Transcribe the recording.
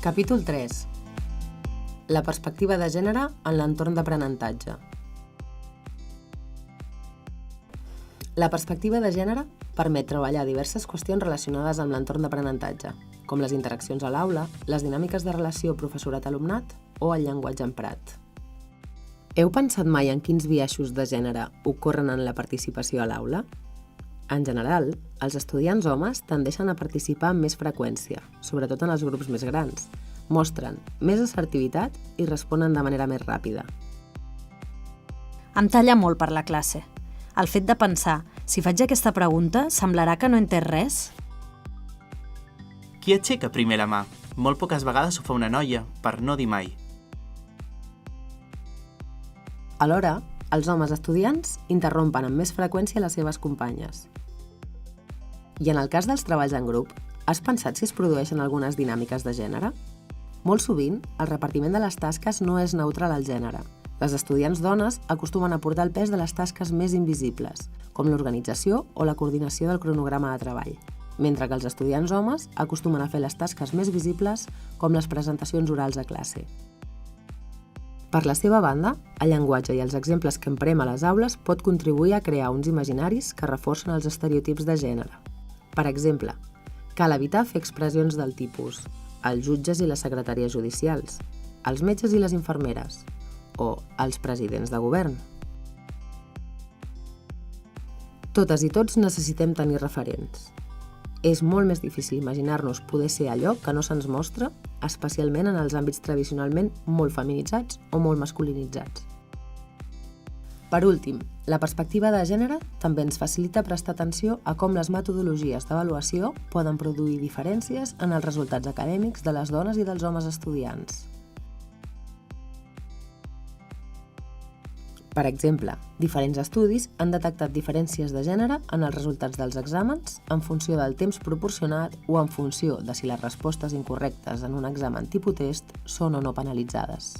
Capítol 3. La perspectiva de gènere en l'entorn d'aprenentatge. La perspectiva de gènere permet treballar diverses qüestions relacionades amb l'entorn d'aprenentatge, com les interaccions a l'aula, les dinàmiques de relació professorat-alumnat o el llenguatge emprat. Heu pensat mai en quins biaixos de gènere ocorren en la participació a l'aula? En general, els estudiants homes tendeixen a participar amb més freqüència, sobretot en els grups més grans. Mostren més assertivitat i responen de manera més ràpida. Em talla molt per la classe. El fet de pensar, si faig aquesta pregunta, semblarà que no he entès res? Qui aixeca primer la mà? Molt poques vegades ho fa una noia, per no dir mai. Alhora, els homes estudiants interrompen amb més freqüència les seves companyes. I en el cas dels treballs en grup, has pensat si es produeixen algunes dinàmiques de gènere? Molt sovint, el repartiment de les tasques no és neutral al gènere. Les estudiants dones acostumen a portar el pes de les tasques més invisibles, com l'organització o la coordinació del cronograma de treball, mentre que els estudiants homes acostumen a fer les tasques més visibles, com les presentacions orals a classe. Per la seva banda, el llenguatge i els exemples que emprem a les aules pot contribuir a crear uns imaginaris que reforcen els estereotips de gènere. Per exemple, cal evitar fer expressions del tipus els jutges i les secretàries judicials, els metges i les infermeres o els presidents de govern. Totes i tots necessitem tenir referents. És molt més difícil imaginar-nos poder ser allò que no se'ns mostra, especialment en els àmbits tradicionalment molt feminitzats o molt masculinitzats. Per últim, la perspectiva de gènere també ens facilita prestar atenció a com les metodologies d'avaluació poden produir diferències en els resultats acadèmics de les dones i dels homes estudiants. Per exemple, diferents estudis han detectat diferències de gènere en els resultats dels exàmens en funció del temps proporcionat o en funció de si les respostes incorrectes en un examen tipus test són o no penalitzades.